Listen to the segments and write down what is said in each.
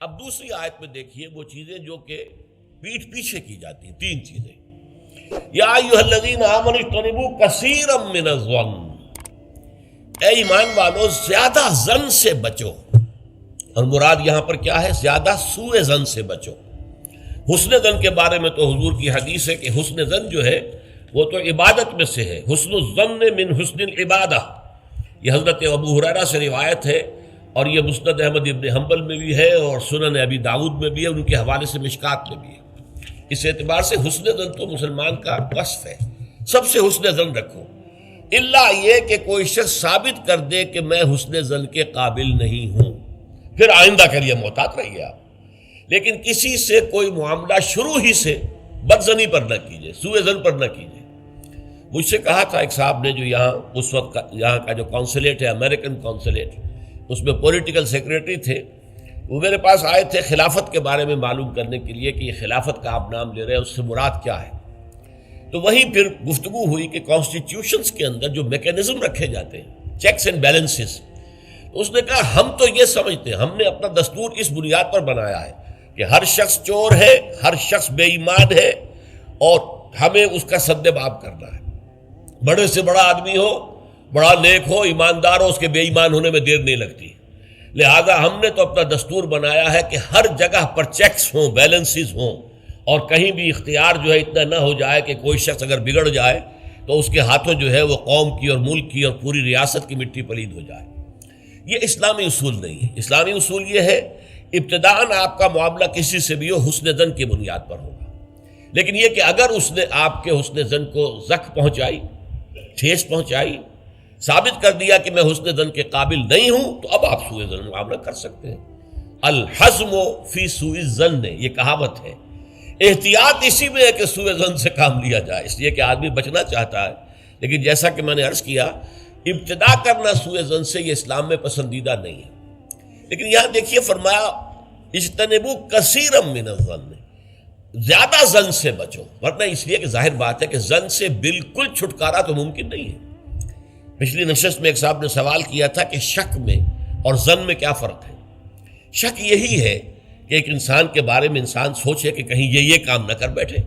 اب دوسری آیت میں دیکھیے وہ چیزیں جو کہ پیٹھ پیچھے کی جاتی ہیں، تین چیزیں. یا ایھا الذین آمنوا اجتنبوا کثیرا من الظن، اے ایمان والو زیادہ ظن سے بچو. اور مراد یہاں پر کیا ہے؟ زیادہ سوء ظن سے بچو. حسن ظن کے بارے میں تو حضور کی حدیث ہے کہ حسن ظن جو ہے وہ تو عبادت میں سے ہے. حسن الظن من حسن العبادہ، یہ حضرت ابو ہریرہ سے روایت ہے، اور یہ مسند احمد ابن حنبل میں بھی ہے اور سنن ابی داؤد میں بھی ہے، ان کے حوالے سے مشکات میں بھی ہے. اس اعتبار سے حسن ظن تو مسلمان کا وصف ہے، سب سے حسن ظن رکھو، الا یہ کہ کوئی شخص ثابت کر دے کہ میں حسن ظن کے قابل نہیں ہوں، پھر آئندہ کے لیے محتاط رہیے آپ. لیکن کسی سے کوئی معاملہ شروع ہی سے بدظنی پر نہ کیجیے، سوء ظن پر نہ کیجیے. مجھ سے کہا تھا ایک صاحب نے جو یہاں اس وقت یہاں کا جو کونسلیٹ ہے، امریکن کونسلیٹ، اس میں پولیٹیکل سیکریٹری تھے، وہ میرے پاس آئے تھے خلافت کے بارے میں معلوم کرنے کے لیے کہ یہ خلافت کا آپ نام لے رہے ہیں، اس سے مراد کیا ہے. تو وہیں پھر گفتگو ہوئی کہ کانسٹیٹیوشنز کے اندر جو میکینزم رکھے جاتے ہیں، چیکس اینڈ بیلنسز، تو اس نے کہا ہم تو یہ سمجھتے ہیں، ہم نے اپنا دستور اس بنیاد پر بنایا ہے کہ ہر شخص چور ہے، ہر شخص بے ایمان ہے، اور ہمیں اس کا سدباب کرنا ہے. بڑے سے بڑا آدمی ہو، بڑا نیک ہو، ایماندار ہو، اس کے بے ایمان ہونے میں دیر نہیں لگتی. لہذا ہم نے تو اپنا دستور بنایا ہے کہ ہر جگہ پر چیکس ہوں، بیلنسز ہوں، اور کہیں بھی اختیار جو ہے اتنا نہ ہو جائے کہ کوئی شخص اگر بگڑ جائے تو اس کے ہاتھوں جو ہے وہ قوم کی اور ملک کی اور پوری ریاست کی مٹی پلید ہو جائے. یہ اسلامی اصول نہیں ہے. اسلامی اصول یہ ہے ابتداءً آپ کا معاملہ کسی سے بھی ہو حسن ظن کی بنیاد پر ہوگا، لیکن یہ کہ اگر اس نے آپ کے حسن ظن کو زخم پہنچائی، ٹھیس پہنچائی، ثابت کر دیا کہ میں حسن ظن کے قابل نہیں ہوں، تو اب آپ سوء ظن معاملہ کر سکتے ہیں. الحزم فی سوء الظن، یہ کہاوت ہے. احتیاط اسی میں ہے کہ سوء ظن سے کام لیا جائے، اس لیے کہ آدمی بچنا چاہتا ہے، لیکن جیسا کہ میں نے عرض کیا ابتدا کرنا سوء ظن سے یہ اسلام میں پسندیدہ نہیں ہے. لیکن یہاں دیکھیے فرمایا اجتنبوا کثیرا من الظن، زیادہ ظن سے بچو، ورنہ اس لیے کہ ظاہر بات ہے کہ ظن سے بالکل چھٹکارا تو ممکن نہیں ہے. پچھلی نشست میں ایک صاحب نے سوال کیا تھا کہ شک میں اور ظن میں کیا فرق ہے. شک یہی ہے کہ ایک انسان کے بارے میں انسان سوچے کہ کہیں یہ کام نہ کر بیٹھے،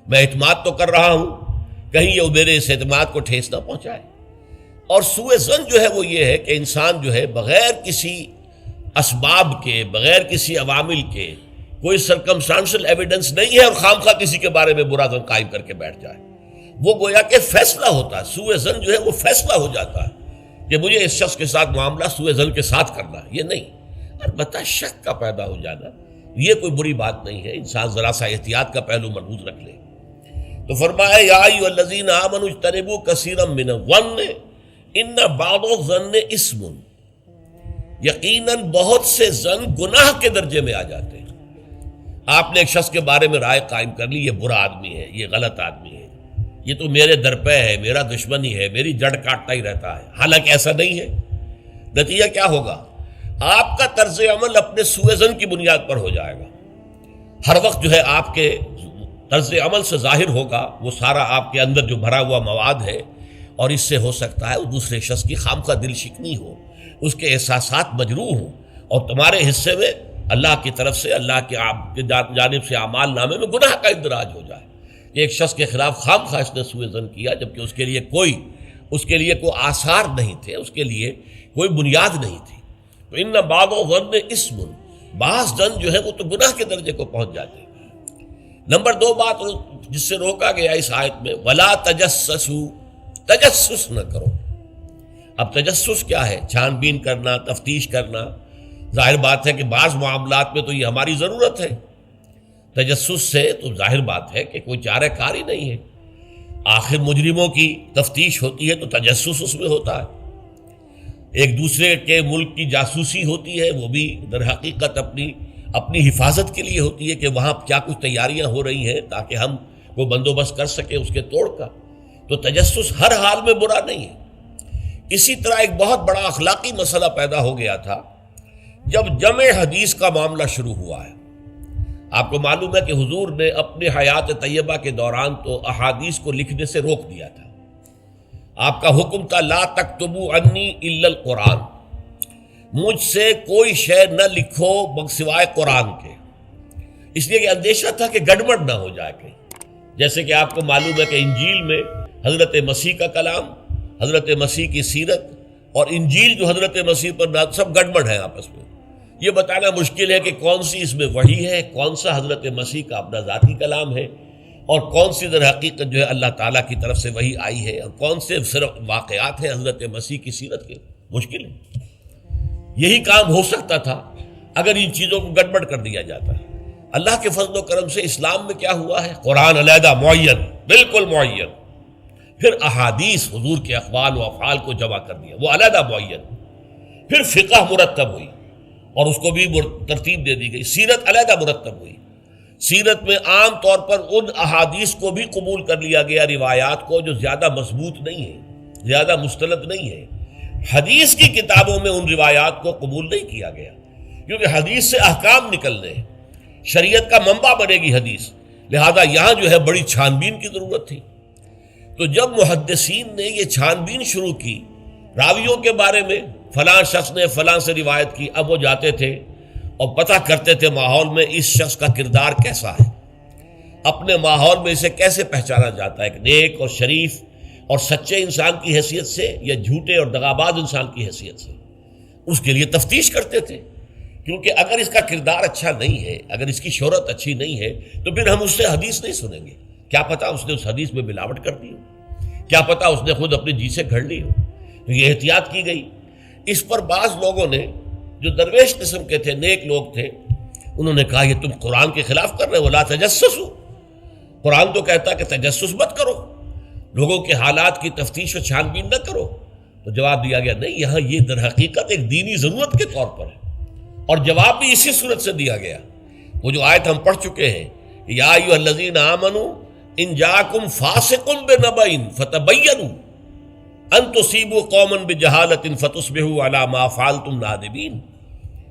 میں اعتماد تو کر رہا ہوں، کہیں یہ میرے اس اعتماد کو ٹھیس نہ پہنچائے. اور سوء ظن جو ہے وہ یہ ہے کہ انسان جو ہے بغیر کسی اسباب کے، بغیر کسی عوامل کے، کوئی سرکمسٹانشل ایویڈنس نہیں ہے اور خام خواہ کسی کے بارے میں برا ظن قائم کر کے بیٹھ جائے. وہ گویا کہ فیصلہ ہوتا ہے، سوء ظن جو ہے وہ فیصلہ ہو جاتا ہے کہ مجھے اس شخص کے ساتھ معاملہ سوء ظن کے ساتھ کرنا ہے. یہ نہیں، البتہ شک کا پیدا ہو جانا یہ کوئی بری بات نہیں ہے، انسان ذرا سا احتیاط کا پہلو مربوط رکھ لے. تو فرمایا یا ایھا الذین آمنوا اجتنبوا کثیرا من الظن ان بعض الظن اثم، یقیناً بہت سے ظن گناہ کے درجے میں آ جاتے ہیں. آپ نے ایک شخص کے بارے میں رائے قائم کر لی، یہ برا آدمی ہے، یہ غلط آدمی ہے، یہ تو میرے درپے ہے، میرا دشمن ہی ہے، میری جڑ کاٹتا ہی رہتا ہے، حالانکہ ایسا نہیں ہے. نتیجہ کیا ہوگا؟ آپ کا طرز عمل اپنے سوء ظن کی بنیاد پر ہو جائے گا. ہر وقت جو ہے آپ کے طرز عمل سے ظاہر ہوگا وہ سارا آپ کے اندر جو بھرا ہوا مواد ہے، اور اس سے ہو سکتا ہے وہ دوسرے شخص کی خامخواہ دل شکنی ہو، اس کے احساسات مجروح ہوں، اور تمہارے حصے میں اللہ کی طرف سے، اللہ کی جانب سے اعمال نامے میں گناہ کا اندراج ہو جائے کہ ایک شخص کے خلاف خامخواہ اس نے سوء ظن کیا، جبکہ اس کے لیے کوئی آثار نہیں تھے، اس کے لیے کوئی بنیاد نہیں تھی. تو ان بعض الظن اثم، بعض ظن جو ہے وہ تو گناہ کے درجے کو پہنچ جاتے ہیں. نمبر 2 بات جس سے روکا گیا اس آیت میں، ولا تجسسوا، تجسس نہ کرو. اب تجسس کیا ہے؟ چھان بین کرنا، تفتیش کرنا. ظاہر بات ہے کہ بعض معاملات میں تو یہ ہماری ضرورت ہے. تجسس سے تو ظاہر بات ہے کہ کوئی چارہ کار ہی نہیں ہے. آخر مجرموں کی تفتیش ہوتی ہے تو تجسس اس میں ہوتا ہے. ایک دوسرے کے ملک کی جاسوسی ہوتی ہے، وہ بھی در حقیقت اپنی حفاظت کے لیے ہوتی ہے کہ وہاں کیا کچھ تیاریاں ہو رہی ہیں تاکہ ہم وہ بندوبست کر سکیں اس کے توڑ کا. تو تجسس ہر حال میں برا نہیں ہے. اسی طرح ایک بہت بڑا اخلاقی مسئلہ پیدا ہو گیا تھا جب جمع حدیث کا معاملہ شروع ہوا ہے. آپ کو معلوم ہے کہ حضور نے اپنے حیات طیبہ کے دوران تو احادیث کو لکھنے سے روک دیا تھا. آپ کا حکم تھا لا تکتبوا عنی الا القرآن، مجھ سے کوئی شے نہ لکھو سوائے قرآن کے، اس لیے کہ اندیشہ تھا کہ گڑبڑ نہ ہو جائے کہیں. جیسے کہ آپ کو معلوم ہے کہ انجیل میں حضرت مسیح کا کلام، حضرت مسیح کی سیرت اور انجیل جو حضرت مسیح پر نازل سب گڑبڑ ہیں آپس میں. یہ بتانا مشکل ہے کہ کون سی اس میں وحی ہے، کون سا حضرت مسیح کا اپنا ذاتی کلام ہے، اور کون سی در حقیقت جو ہے اللہ تعالیٰ کی طرف سے وحی آئی ہے، اور کون سے صرف واقعات ہیں حضرت مسیح کی سیرت کے. مشکل ہے. یہی کام ہو سکتا تھا اگر ان چیزوں کو گڑبڑ کر دیا جاتا. اللہ کے فضل و کرم سے اسلام میں کیا ہوا ہے؟ قرآن علیحدہ معین، بالکل معین، پھر احادیث حضور کے اقوال و افعال کو جمع کر دیا، وہ علیحدہ معین، پھر فقہ مرتب ہوئی اور اس کو بھی ترتیب دے دی گئی، سیرت علیحدہ مرتب ہوئی. سیرت میں عام طور پر ان احادیث کو بھی قبول کر لیا گیا، روایات کو جو زیادہ مضبوط نہیں ہے، زیادہ مستند نہیں ہے. حدیث کی کتابوں میں ان روایات کو قبول نہیں کیا گیا، کیونکہ حدیث سے احکام نکلنے ہیں، شریعت کا منبع بنے گی حدیث، لہذا یہاں جو ہے بڑی چھان بین کی ضرورت تھی. تو جب محدثین نے یہ چھان بین شروع کی راویوں کے بارے میں، فلاں شخص نے فلاں سے روایت کی، اب وہ جاتے تھے اور پتہ کرتے تھے ماحول میں اس شخص کا کردار کیسا ہے، اپنے ماحول میں اسے کیسے پہچانا جاتا ہے، ایک نیک اور شریف اور سچے انسان کی حیثیت سے یا جھوٹے اور دغاباز انسان کی حیثیت سے. اس کے لیے تفتیش کرتے تھے، کیونکہ اگر اس کا کردار اچھا نہیں ہے، اگر اس کی شہرت اچھی نہیں ہے، تو پھر ہم اس سے حدیث نہیں سنیں گے. کیا پتہ اس نے اس حدیث میں ملاوٹ کر دی ہو، کیا پتہ اس نے خود اپنی جی سے گھڑ لی ہو. تو یہ احتیاط کی گئی. اس پر بعض لوگوں نے جو درویش قسم کے تھے، نیک لوگ تھے، انہوں نے کہا یہ تم قرآن کے خلاف کر رہے ہو، لا تجسسوا. قرآن تو کہتا ہے کہ تجسس مت کرو، لوگوں کے حالات کی تفتیش و چھان بین نہ کرو. تو جواب دیا گیا نہیں، یہاں یہ در حقیقت ایک دینی ضرورت کے طور پر ہے، اور جواب بھی اسی صورت سے دیا گیا. وہ جو آیت ہم پڑھ چکے ہیں، یا ایھا الذین آمنوا ان جاءکم فاسق بنبأ فتبینوا ان تصیبوا قوما بجہالۃ فتصبحوا علی ما فعلتم نادمین.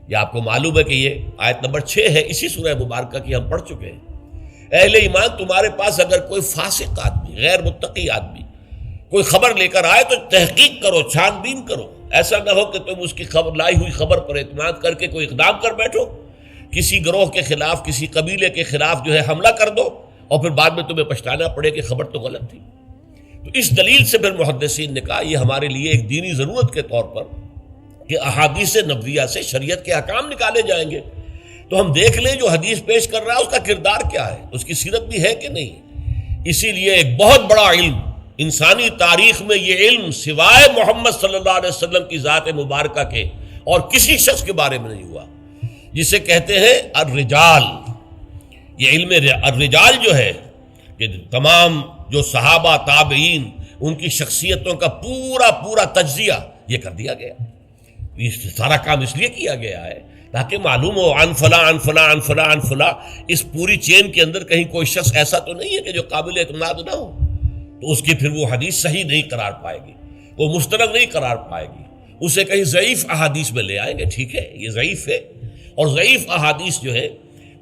یہ آپ کو معلوم ہے کہ یہ آیت نمبر 6 ہے اسی سورہ مبارکہ کی، ہم پڑھ چکے ہیں. اہل ایمان، تمہارے پاس اگر کوئی فاسق آدمی، غیر متقی آدمی کوئی خبر لے کر آئے تو تحقیق کرو، چھان بین کرو. ایسا نہ ہو کہ تم اس کی خبر لائی ہوئی خبر پر اعتماد کر کے کوئی اقدام کر بیٹھو، کسی گروہ کے خلاف، کسی قبیلے کے خلاف جو ہے حملہ کر دو، اور پھر بعد میں تمہیں پچھتانا پڑے کہ خبر تو غلط تھی. تو اس دلیل سے پھر محدثین نے کہا یہ ہمارے لیے ایک دینی ضرورت کے طور پر کہ احادیث نبویہ سے شریعت کے احکام نکالے جائیں گے، تو ہم دیکھ لیں جو حدیث پیش کر رہا ہے اس کا کردار کیا ہے، اس کی سیرت بھی ہے کہ نہیں. اسی لیے ایک بہت بڑا علم انسانی تاریخ میں، یہ علم سوائے محمد صلی اللہ علیہ وسلم کی ذات مبارکہ کے اور کسی شخص کے بارے میں نہیں ہوا، جسے کہتے ہیں الرجال. یہ علم الرجال جو ہے کہ تمام جو صحابہ تابعین ان کی شخصیتوں کا پورا تجزیہ یہ کر دیا گیا. یہ سارا کام اس لیے کیا گیا ہے تاکہ معلوم ہو عن فلاں عن فلاں عن فلاں عن فلاں، اس پوری چین کے اندر کہیں کوئی شخص ایسا تو نہیں ہے کہ جو قابل اعتماد نہ ہو، تو اس کی پھر وہ حدیث صحیح نہیں قرار پائے گی، وہ مستند نہیں قرار پائے گی. اسے کہیں ضعیف احادیث میں لے آئیں گے، ٹھیک ہے یہ ضعیف ہے، اور ضعیف احادیث جو ہے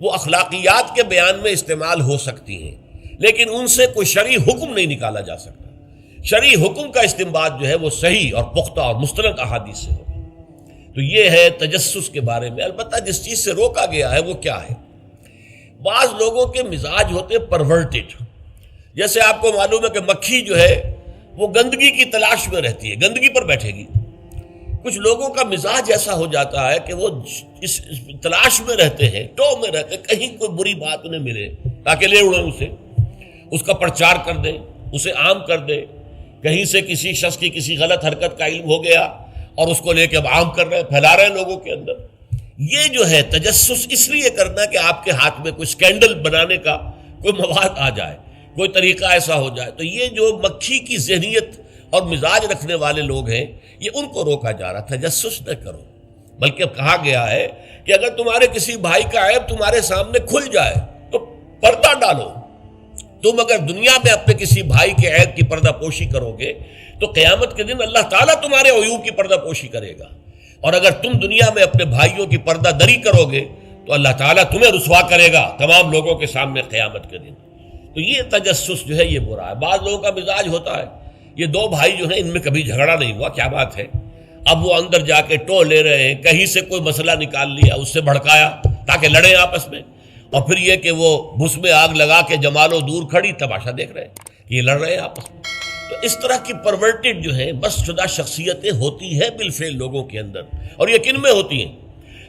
وہ اخلاقیات کے بیان میں استعمال ہو سکتی ہیں، لیکن ان سے کوئی شرعی حکم نہیں نکالا جا سکتا. شرعی حکم کا استنباط جو ہے وہ صحیح اور پختہ اور مستند احادیث سے ہو. تو یہ ہے تجسس کے بارے میں. البتہ جس چیز سے روکا گیا ہے وہ کیا ہے؟ بعض لوگوں کے مزاج ہوتے پرورٹڈ. جیسے آپ کو معلوم ہے کہ مکھی جو ہے وہ گندگی کی تلاش میں رہتی ہے، گندگی پر بیٹھے گی. کچھ لوگوں کا مزاج ایسا ہو جاتا ہے کہ وہ اس تلاش میں رہتے ہیں، ٹو میں رہتے ہیں، کہیں کوئی بری بات انہیں ملے تاکہ لے اڑیں اسے، اس کا پرچار کر دیں، اسے عام کر دیں. کہیں سے کسی شخص کی کسی غلط حرکت کا علم ہو گیا اور اس کو لے کے اب عام کر رہے ہیں، پھیلا رہے ہیں لوگوں کے اندر. یہ جو ہے تجسس اس لیے کرنا کہ آپ کے ہاتھ میں کوئی سکینڈل بنانے کا کوئی مواد آ جائے، کوئی طریقہ ایسا ہو جائے. تو یہ جو مکھی کی ذہنیت اور مزاج رکھنے والے لوگ ہیں، یہ ان کو روکا جا رہا. تجسس نہ کرو، بلکہ اب کہا گیا ہے کہ اگر تمہارے کسی بھائی کا عیب تمہارے سامنے کھل جائے تو پردہ ڈالو. تم اگر دنیا میں اپنے کسی بھائی کے عیب کی پردہ پوشی کرو گے تو قیامت کے دن اللہ تعالیٰ تمہارے عیوب کی پردہ پوشی کرے گا. اور اگر تم دنیا میں اپنے بھائیوں کی پردہ دری کرو گے تو اللہ تعالیٰ تمہیں رسوا کرے گا تمام لوگوں کے سامنے قیامت کے دن. تو یہ تجسس جو ہے یہ برا ہے. بعض لوگوں کا مزاج ہوتا ہے، یہ دو بھائی جو ہیں ان میں کبھی جھگڑا نہیں ہوا، کیا بات ہے، اب وہ اندر جا کے ٹو لے رہے ہیں، کہیں سے کوئی مسئلہ نکال لیا، اس سے بھڑکایا تاکہ لڑیں آپس میں، اور پھر یہ کہ وہ بس میں آگ لگا کے جمالو دور کھڑی تماشا دیکھ رہے ہیں کہ یہ لڑ رہے ہیں آپس میں۔ تو اس طرح کی پرورٹڈ جو ہے بس شدہ شخصیتیں ہوتی ہیں بالفعل لوگوں کے اندر، اور یہ کن میں ہوتی ہیں؟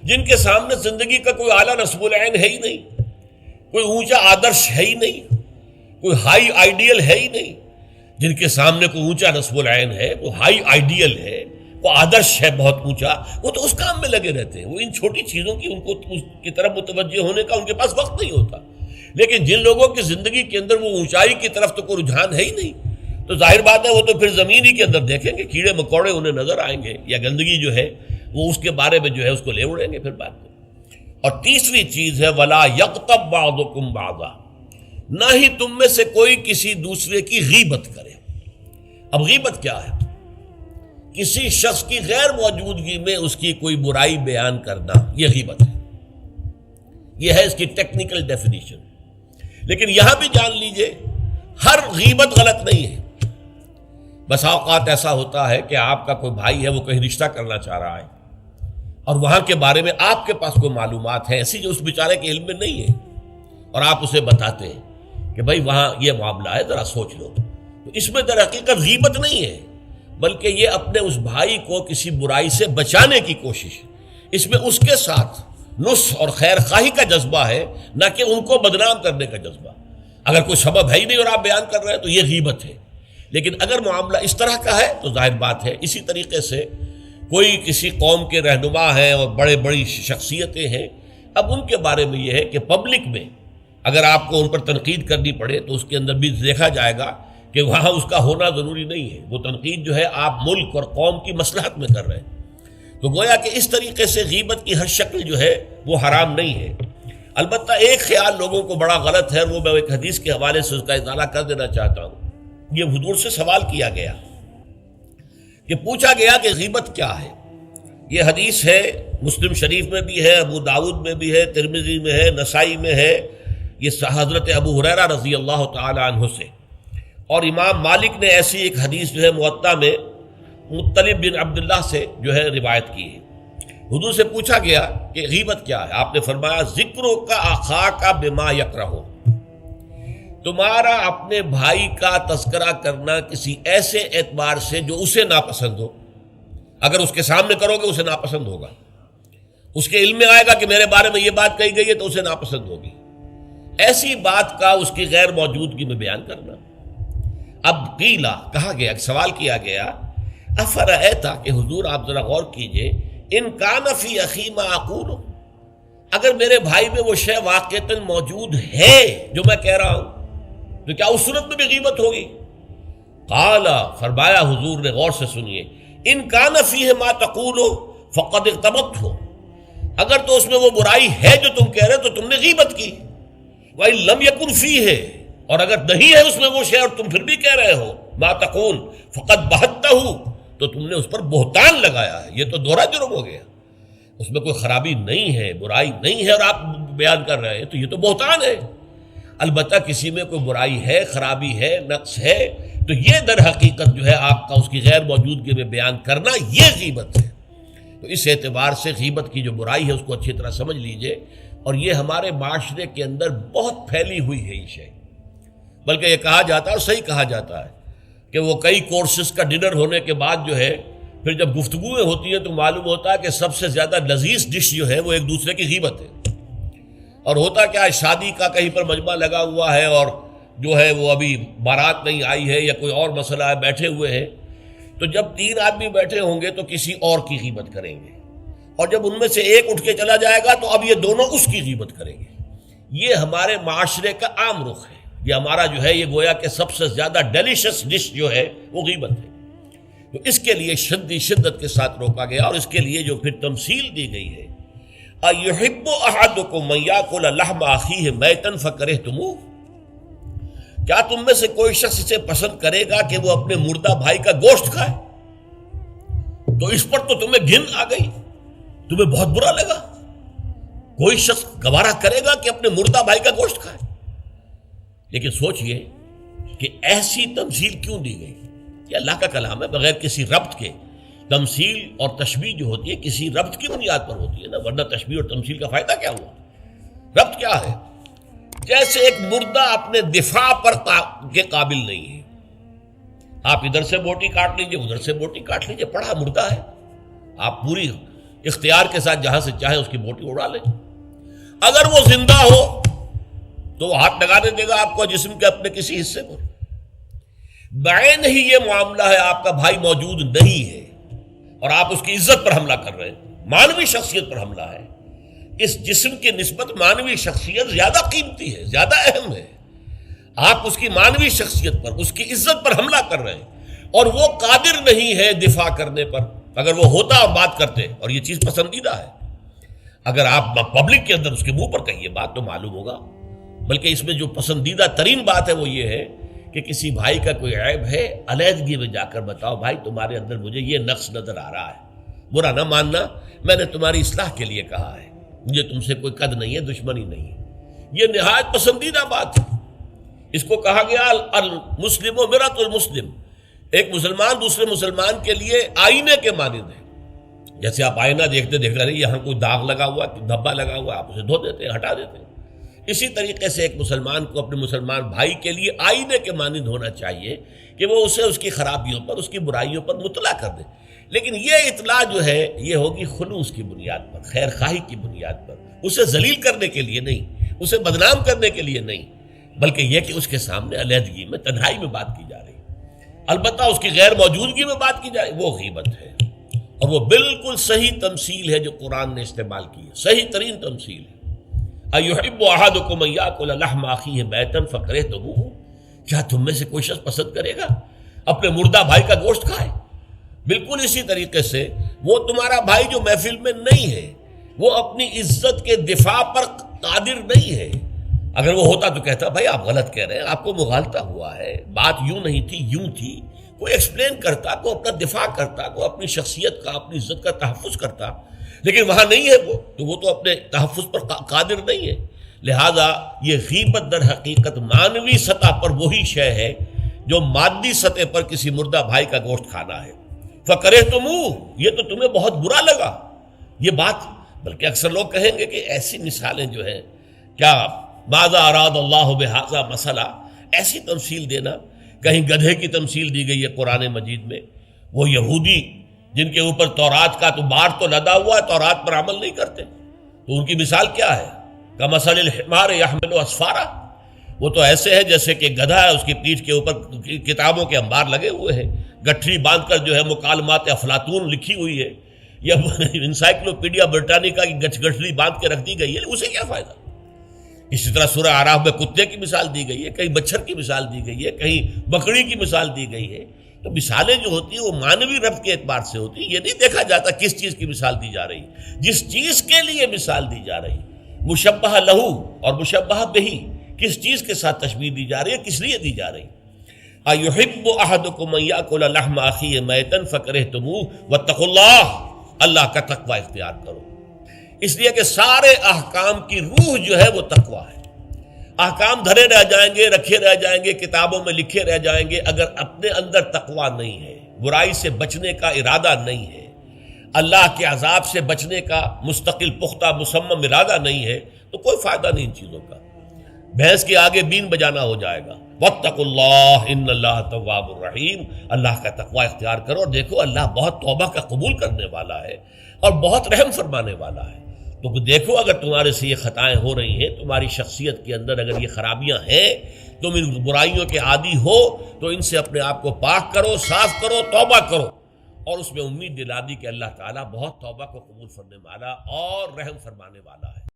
جن کے سامنے زندگی کا کوئی اعلیٰ نصب العین ہے ہی نہیں، کوئی اونچا آدرش ہے ہی نہیں، کوئی ہائی آئیڈیل ہے ہی نہیں۔ جن کے سامنے کوئی اونچا نصب العین ہے، وہ ہائی آئیڈیل ہے، وہ آدرش ہے بہت اونچا، وہ تو اس کام میں لگے رہتے ہیں، وہ ان چھوٹی چیزوں کی ان کو اس کی طرف متوجہ ہونے کا ان کے پاس وقت نہیں ہوتا۔ لیکن جن لوگوں کی زندگی کے اندر وہ اونچائی کی طرف تو کوئی رجحان ہے ہی نہیں، تو ظاہر بات ہے وہ تو پھر زمین ہی کے اندر دیکھیں گے، کیڑے مکوڑے انہیں نظر آئیں گے، یا گندگی جو ہے وہ اس کے بارے میں جو ہے اس کو لے اڑیں گے پھر بعد میں۔ اور تیسری چیز ہے وَلَا يَغْتَبْ بَعْضُكُمْ بَعْضًا، نہ ہی تم میں سے کوئی کسی دوسرے کی غیبت کرے۔ اب غیبت کیا ہے؟ کسی شخص کی غیر موجودگی میں اس کی کوئی برائی بیان کرنا، یہ غیبت ہے۔ یہ ہے اس کی ٹیکنیکل ڈیفینیشن۔ لیکن یہاں بھی جان لیجئے ہر غیبت غلط نہیں ہے۔ بس اوقات ایسا ہوتا ہے کہ آپ کا کوئی بھائی ہے، وہ کہیں رشتہ کرنا چاہ رہا ہے، اور وہاں کے بارے میں آپ کے پاس کوئی معلومات ہیں ایسی جو اس بیچارے کے علم میں نہیں ہے، اور آپ اسے بتاتے ہیں کہ بھائی وہاں یہ معاملہ ہے، ذرا سوچ لو۔ تو اس میں در حقیقت غیبت نہیں ہے، بلکہ یہ اپنے اس بھائی کو کسی برائی سے بچانے کی کوشش، اس میں اس کے ساتھ نصح اور خیر خواہی کا جذبہ ہے، نہ کہ ان کو بدنام کرنے کا جذبہ۔ اگر کوئی سبب ہے ہی نہیں اور آپ بیان کر رہے ہیں تو یہ غیبت ہے۔ لیکن اگر معاملہ اس طرح کا ہے تو ظاہر بات ہے اسی طریقے سے کوئی کسی قوم کے رہنما ہیں اور بڑی شخصیتیں ہیں، اب ان کے بارے میں یہ ہے کہ پبلک میں اگر آپ کو ان پر تنقید کرنی پڑے تو اس کے اندر بھی دیکھا جائے گا کہ وہاں اس کا ہونا ضروری نہیں ہے، وہ تنقید جو ہے آپ ملک اور قوم کی مصلحت میں کر رہے ہیں۔ تو گویا کہ اس طریقے سے غیبت کی ہر شکل جو ہے وہ حرام نہیں ہے۔ البتہ ایک خیال لوگوں کو بڑا غلط ہے، وہ میں ایک حدیث کے حوالے سے اس کا اطالہ کر دینا چاہتا ہوں۔ یہ حضور سے سوال کیا گیا کہ پوچھا گیا کہ غیبت کیا ہے۔ یہ حدیث ہے، مسلم شریف میں بھی ہے، ابو داؤد میں بھی ہے، ترمذی میں ہے، نسائی میں ہے، یہ حضرت ابو ہریرہ رضی اللہ تعالی عنہ سے۔ اور امام مالک نے ایسی ایک حدیث جو ہے موطا میں مطلب بن عبداللہ سے جو ہے روایت کی ہے۔ حضور سے پوچھا گیا کہ غیبت کیا ہے، آپ نے فرمایا ذکرک اخاک بما یکرہ، تمہارا اپنے بھائی کا تذکرہ کرنا کسی ایسے اعتبار سے جو اسے ناپسند ہو۔ اگر اس کے سامنے کرو گے اسے ناپسند ہوگا، اس کے علم میں آئے گا کہ میرے بارے میں یہ بات کہی گئی ہے تو اسے ناپسند ہوگی۔ ایسی بات کا اس کی غیر موجودگی میں بیان کرنا۔ اب قیلا کہا گیا، سوال کیا گیا، افرأیت کہ حضور آپ ذرا غور کیجئے، ان کان فی اخی ما اقول، اگر میرے بھائی میں وہ شے واقعتاً موجود ہے جو میں کہہ رہا ہوں تو کیا اس صورت میں بھی غیبت ہوگی؟ قال، فرمایا حضور نے، غور سے سنیے، ان کان فیہ ما تقول فقد اغتبت ہو، اگر تو اس میں وہ برائی ہے جو تم کہہ رہے تو تم نے غیبت کی، وَإِن لَمْ يَكُنْ فِيهِ، اور اگر نہیں ہے اس میں وہ شے اور تم پھر بھی کہہ رہے ہو ما تقول فقد بہتہ، تو تم نے اس پر بہتان لگایا ہے، یہ تو دوہرا جرم ہو گیا۔ اس میں کوئی خرابی نہیں ہے، برائی نہیں ہے اور آپ بیان کر رہے ہیں تو یہ تو بہتان ہے۔ البتہ کسی میں کوئی برائی ہے، خرابی ہے، نقص ہے تو یہ در حقیقت جو ہے آپ کا اس کی غیر موجودگی میں بیان کرنا یہ غیبت ہے۔ تو اس اعتبار سے غیبت کی جو برائی ہے اس کو اچھی طرح سمجھ لیجئے، اور یہ ہمارے معاشرے کے اندر بہت پھیلی ہوئی ہے یہ شے، بلکہ یہ کہا جاتا ہے اور صحیح کہا جاتا ہے کہ وہ کئی کورسز کا ڈنر ہونے کے بعد جو ہے پھر جب گفتگویں ہوتی ہیں تو معلوم ہوتا ہے کہ سب سے زیادہ لذیذ ڈش جو ہے وہ ایک دوسرے کی غیبت ہے۔ اور ہوتا کیا ہے، شادی کا کہیں پر مجمع لگا ہوا ہے اور جو ہے وہ ابھی بارات نہیں آئی ہے یا کوئی اور مسئلہ ہے، بیٹھے ہوئے ہیں، تو جب 3 آدمی بیٹھے ہوں گے تو کسی اور کی غیبت کریں گے، اور جب ان میں سے ایک اٹھ کے چلا جائے گا تو اب یہ دونوں اس کی غیبت کریں گے۔ یہ ہمارے معاشرے کا عام رخ ہے، یہ ہمارا جو ہے یہ گویا کہ سب سے زیادہ ڈیلیشس ڈش جو ہے وہ غیبت ہے۔ تو اس کے لیے شدت کے ساتھ روکا گیا، اور اس کے لیے جو پھر تمثیل دی گئی ہے، اَيُحِبُّ أَحَدُكُم أَن يَأْكُلَ لَحْمَ أَخِيهِ مَيْتًا فَكَرِهْتُمُوهُ، کیا تم میں سے کوئی شخص اسے پسند کرے گا کہ وہ اپنے مردہ بھائی کا گوشت کھائے؟ تو اس پر تو تمہیں گھن آ گئی، تمہیں بہت برا لگا۔ کوئی شخص گوارا کرے گا کہ اپنے مردہ بھائی کا گوشت کھائے؟ لیکن سوچئے کہ ایسی تمثیل کیوں دی گئی؟ یہ اللہ کا کلام ہے بغیر کسی ربط کے تمثیل اور تشبیہ جو ہوتی ہے کسی ربط کی بنیاد پر ہوتی ہے نا، ورنہ تشبیہ اور تمثیل کا فائدہ کیا ہوا؟ ربط کیا ہے؟ جیسے ایک مردہ اپنے دفاع کے قابل نہیں ہے، آپ ادھر سے بوٹی کاٹ لیجئے، ادھر سے بوٹی کاٹ لیجئے، پڑا مردہ ہے، آپ پوری اختیار کے ساتھ جہاں سے چاہیں اس کی بوٹی اڑا لیں۔ اگر وہ زندہ ہو تو وہ ہاتھ لگانے دے گا آپ کو جسم کے اپنے کسی حصے پر۔ بعین ہی یہ معاملہ ہے، آپ کا بھائی موجود نہیں ہے اور آپ اس کی عزت پر حملہ کر رہے ہیں، مانوی شخصیت پر حملہ ہے۔ اس جسم کی نسبت مانوی شخصیت زیادہ قیمتی ہے، زیادہ اہم ہے۔ آپ اس کی مانوی شخصیت پر، اس کی عزت پر حملہ کر رہے ہیں اور وہ قادر نہیں ہے دفاع کرنے پر۔ اگر وہ ہوتا اور بات کرتے، اور یہ چیز پسندیدہ ہے، اگر آپ پبلک کے اندر اس کے منہ پر کہیے بات تو معلوم ہوگا، بلکہ اس میں جو پسندیدہ ترین بات ہے وہ یہ ہے کہ کسی بھائی کا کوئی عیب ہے، علیحدگی میں جا کر بتاؤ، بھائی تمہارے اندر مجھے یہ نقص نظر آ رہا ہے، برا نہ ماننا، میں نے تمہاری اصلاح کے لیے کہا ہے، مجھے تم سے کوئی قد نہیں ہے، دشمنی نہیں ہے۔ یہ نہایت پسندیدہ بات ہے۔ اس کو کہا گیا المسلم و مرۃ المسلم، ایک مسلمان دوسرے مسلمان کے لیے آئینے کے مانند ہے۔ جیسے آپ آئینہ دیکھتے دیکھتے یہاں کوئی داغ لگا ہوا ہے، دھبا لگا ہوا ہے، آپ اسے دھو دیتے ہیں، ہٹا دیتے ہیں۔ اسی طریقے سے ایک مسلمان کو اپنے مسلمان بھائی کے لیے آئینے کے مانند ہونا چاہیے کہ وہ اسے اس کی خرابیوں پر، اس کی برائیوں پر مطلع کر دے، لیکن یہ اطلاع جو ہے یہ ہوگی خلوص کی بنیاد پر، خیر خواہی کی بنیاد پر، اسے ذلیل کرنے کے لیے نہیں، اسے بدنام کرنے کے لیے نہیں، بلکہ یہ کہ اس کے سامنے علیحدگی میں، تنہائی میں بات کی جا رہی ہے۔ البتہ اس کی غیر موجودگی میں بات کی جائے وہ غیبت ہے، اور وہ بالکل صحیح تمثیل ہے جو قرآن نے استعمال کی ہے، صحیح ترین تمثیل ہے۔ ایحب احدکم ان یاکل لحم اخیہ میتا فکرہتموہ، کیا تم میں سے کوئی شخص پسند کرے گا اپنے مردہ بھائی کا گوشت کھائے؟ بالکل اسی طریقے سے وہ تمہارا بھائی جو محفل میں نہیں ہے، وہ اپنی عزت کے دفاع پر قادر نہیں ہے۔ اگر وہ ہوتا تو کہتا بھائی آپ غلط کہہ رہے ہیں، آپ کو مغالطہ ہوا ہے، بات یوں نہیں تھی یوں تھی، کوئی ایکسپلین کرتا، کوئی اپنا دفاع کرتا، کوئی اپنی شخصیت کا، اپنی عزت کا تحفظ کرتا، لیکن وہاں نہیں ہے وہ تو اپنے تحفظ پر قادر نہیں ہے۔ لہذا یہ غیبت در حقیقت مانوی سطح پر وہی شے ہے جو مادی سطح پر کسی مردہ بھائی کا گوشت کھانا ہے۔ فَكَرِهْتُمُوهُ، یہ تو تمہیں بہت برا لگا یہ بات۔ بلکہ اکثر لوگ کہیں گے کہ ایسی مثالیں جو ہیں، کیا ماذا اراد اللہ بہذا مسئلہ، ایسی تمثیل دینا، کہیں گدھے کی تمثیل دی گئی ہے قرآن مجید میں، وہ یہودی جن کے اوپر تورات کا تو بار تو لدا ہوا ہے، تورات پر عمل نہیں کرتے، تو ان کی مثال کیا ہے؟ کمثل الحمار یحمل اسفارا، وہ تو ایسے ہے جیسے کہ گدھا ہے، اس کی پیٹھ کے اوپر کتابوں کے انبار لگے ہوئے ہیں، گٹھری باندھ کر جو ہے مکالمات افلاطون لکھی ہوئی ہے، یا انسائکلوپیڈیا برٹانیکا کی گٹھری باندھ کے رکھ دی گئی ہے، اسے کیا فائدہ؟ اسی طرح سورہ اعراف میں کتے کی مثال دی گئی ہے، کہیں مچھر کی مثال دی گئی ہے، کہیں بکری کی مثال دی گئی ہے۔ تو مثالیں جو ہوتی ہیں وہ مانوی ربط کے اعتبار سے ہوتی ہیں، یہ نہیں دیکھا جاتا کس چیز کی مثال دی جا رہی، جس چیز کے لیے مثال دی جا رہی، مشبہ لہو اور مشبہ بہی، کس چیز کے ساتھ تشبیہ دی جا رہی ہے، کس لیے دی جا رہی۔ ایحب احدکم ان یاکل لحم اخیہ میتا فکرہتموہ واتقوا اللہ، اللہ کا تقوی اختیار کرو، اس لیے کہ سارے احکام کی روح جو ہے وہ تقوی ہے۔ احکام دھرے رہ جائیں گے، رکھے رہ جائیں گے، کتابوں میں لکھے رہ جائیں گے، اگر اپنے اندر تقوی نہیں ہے، برائی سے بچنے کا ارادہ نہیں ہے، اللہ کے عذاب سے بچنے کا مستقل پختہ مصمم ارادہ نہیں ہے، تو کوئی فائدہ نہیں ان چیزوں کا، بھینس کے آگے بین بجانا ہو جائے گا۔ واتقوا اللہ ان اللہ تواب الرحیم، اللہ کا تقوی اختیار کرو، اور دیکھو اللہ بہت توبہ کا قبول کرنے والا ہے اور بہت رحم فرمانے والا ہے۔ تو دیکھو اگر تمہارے سے یہ خطائیں ہو رہی ہیں، تمہاری شخصیت کے اندر اگر یہ خرابیاں ہیں، تم ان برائیوں کے عادی ہو، تو ان سے اپنے آپ کو پاک کرو، صاف کرو، توبہ کرو، اور اس میں امید دلا دی کہ اللہ تعالیٰ بہت توبہ کو قبول فرمانے والا اور رحم فرمانے والا ہے۔